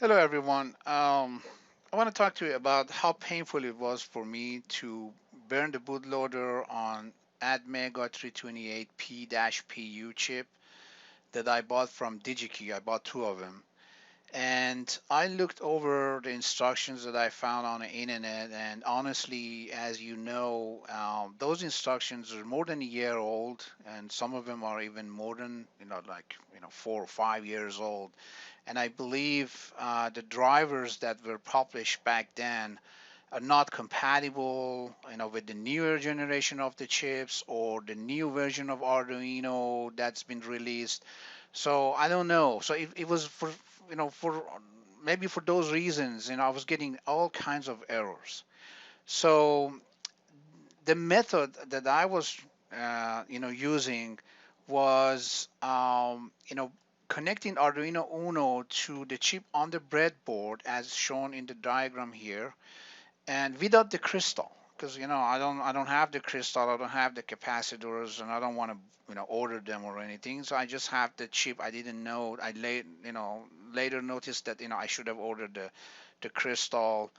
Hello, everyone. I want to talk to you about how painful it was for me to burn the bootloader on atmega328P-PU chip that I bought from DigiKey. I bought two of them. And I looked over the instructions that I found on the internet, and honestly, as you know, those instructions are more than a year old, and some of them are even more than, like, 4 or 5 years old. And I believe the drivers that were published back then are not compatible, with the newer generation of the chips or the new version of Arduino that's been released. So I don't know. So it was for maybe for those reasons, I was getting all kinds of errors. So the method that I was, using was, connecting Arduino Uno to the chip on the breadboard as shown in the diagram here, and without the crystal, because I don't have the crystal, I don't have the capacitors, and I don't want to order them or anything. So I just have the chip. I didn't know. Later noticed that I should have ordered the crystal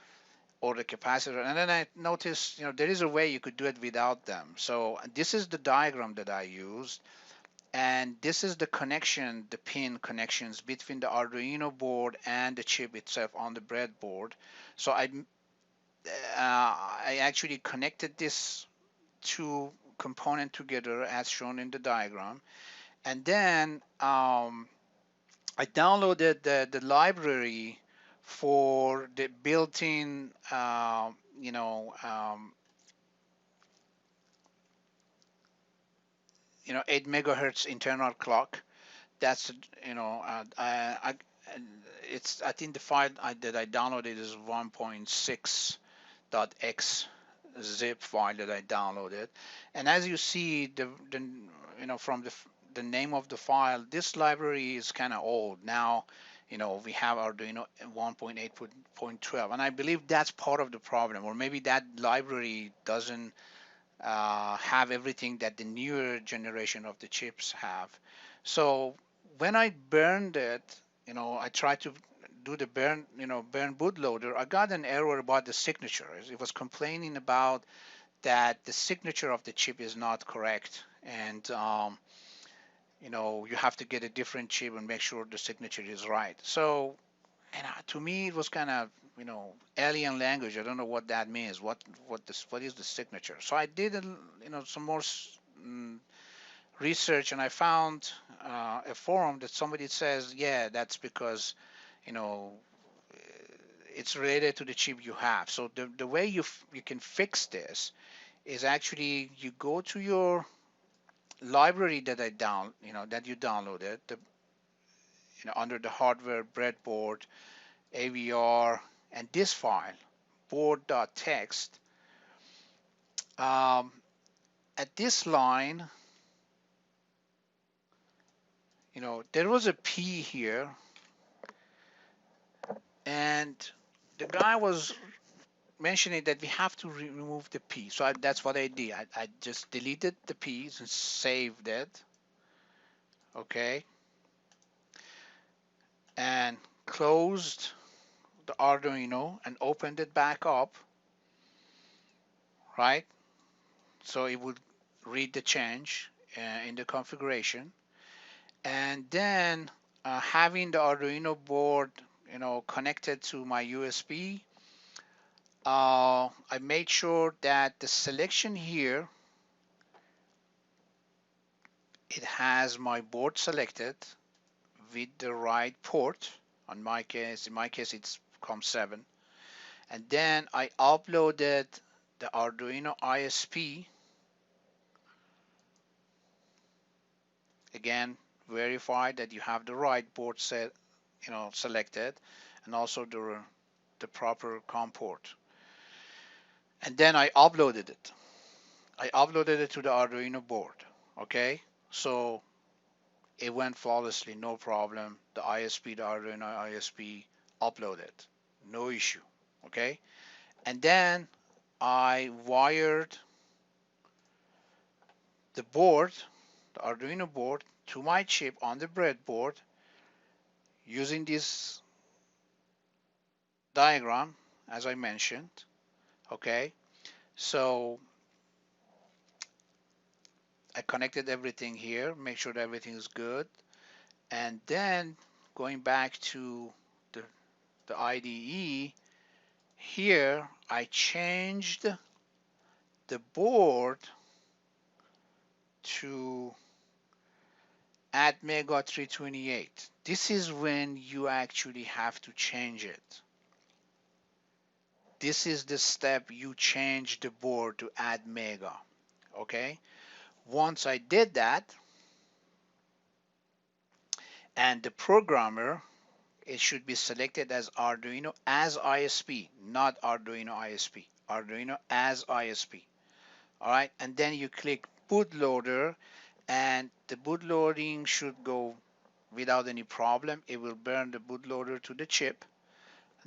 or the capacitor, and then I noticed there is a way you could do it without them. So this is the diagram that I used, and this is the connection, the pin connections between the Arduino board and the chip itself on the breadboard. So I actually connected this two component together as shown in the diagram, and then I downloaded the library for the built-in you know um, 8 megahertz internal clock. That's I think the file that I downloaded is 1.6.x zip file that I downloaded. And as you see, from the name of the file, this library is kind of old now. We have Arduino 1.8.12, and I believe that's part of the problem, or maybe that library doesn't have everything that the newer generation of the chips have. So when I burned it, I tried to do the burn bootloader. I got an error about the signature. It was complaining about that the signature of the chip is not correct, and you have to get a different chip and make sure the signature is right. So, and to me, it was kind of alien language. I don't know what that means. What is the signature? So I did some more mm, research, and I found a forum that somebody says, yeah, that's because you know it's related to the chip you have. So the way you can fix this is actually you go to your library that you downloaded, under the hardware breadboard AVR, and this file board.txt. um, at this line, there was a P here, and the guy was mentioning that we have to remove the P. So that's what I did. I just deleted the P's and saved it, okay, and closed the Arduino and opened it back up, right? So it would read the change in the configuration, and then having the Arduino board, connected to my USB. I made sure that the selection here, it has my board selected with the right port. In my case, it's COM7. And then I uploaded the Arduino ISP. Again, verify that you have the right board selected, and also the proper COM port. And then I uploaded it. I uploaded it to the Arduino board. Okay, so it went flawlessly, no problem. The ISP, the Arduino ISP, uploaded, no issue. Okay, and then I wired the board, the Arduino board, to my chip on the breadboard using this diagram as I mentioned. Okay, so I connected everything here, make sure that everything is good, and then going back to the, the IDE, here I changed the board to atmega328. This is when you actually have to change it. This is the step you change the board to atmega. Okay, once I did that, and the programmer, it should be selected as Arduino as ISP, not Arduino ISP. Arduino as ISP. All right, and then you click bootloader, and the bootloading should go without any problem. It will burn the bootloader to the chip.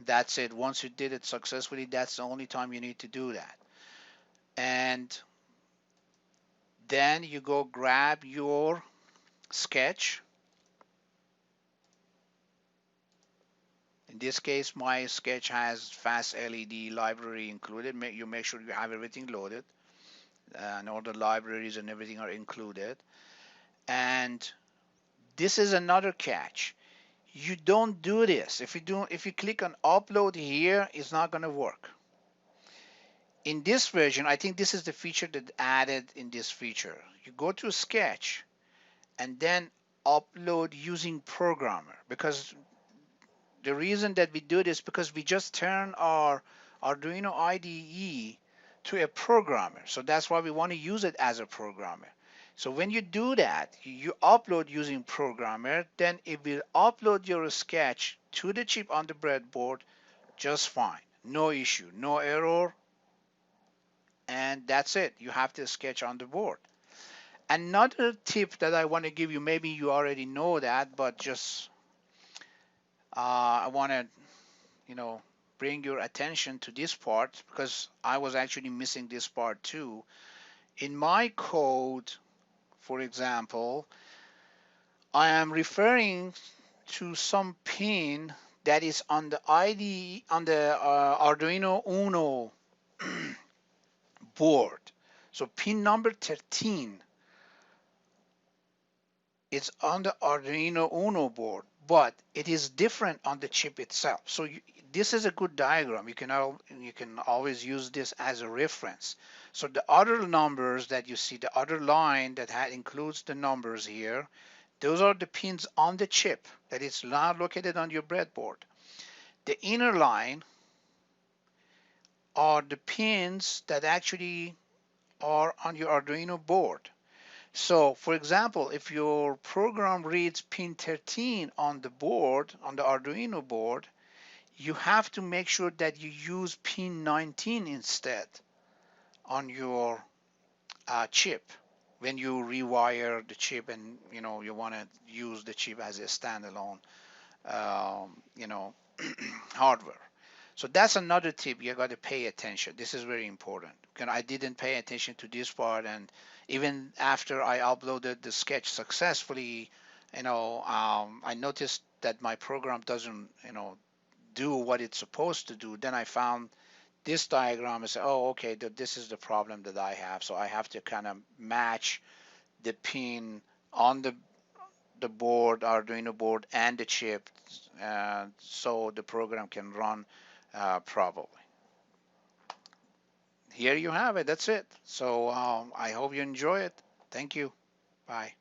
That's it. Once you did it successfully, that's the only time you need to do that. And then you go grab your sketch. In this case, my sketch has fast LED library included. You make sure you have everything loaded, and all the libraries and everything are included. And this is another catch. You don't do this. If you click on upload here, it's not going to work. In this version, I think this is the feature that added in this feature. You go to sketch and then upload using programmer, because the reason that we do this because we just turn our Arduino IDE to a programmer. So that's why we want to use it as a programmer. So when you do that, you upload using programmer, then it will upload your sketch to the chip on the breadboard just fine. No issue, no error, and that's it. You have the sketch on the board. Another tip that I want to give you, maybe you already know that, but just I want to you know, bring your attention to this part because I was actually missing this part too. In my code, for example, I am referring to some pin that is on the ID on the Arduino Uno board. So pin number 13 is on the Arduino Uno board, but it is different on the chip itself. So this is a good diagram. You can always use this as a reference. So the other numbers that you see, the other line that includes the numbers here, those are the pins on the chip that is not located on your breadboard. The inner line are the pins that actually are on your Arduino board. So for example, if your program reads pin 13 on the board, on the Arduino board, you have to make sure that you use pin 19 instead on your chip when you rewire the chip and you want to use the chip as a standalone you know hardware. So that's another tip you got to pay attention. This is very important. I didn't pay attention to this part, and even after I uploaded the sketch successfully, I noticed that my program doesn't, do what it's supposed to do. Then I found this diagram and said, oh, okay, this is the problem that I have. So I have to kind of match the pin on the board, Arduino board, and the chip, so the program can run properly. Here you have it. That's it. So I hope you enjoy it. Thank you. Bye.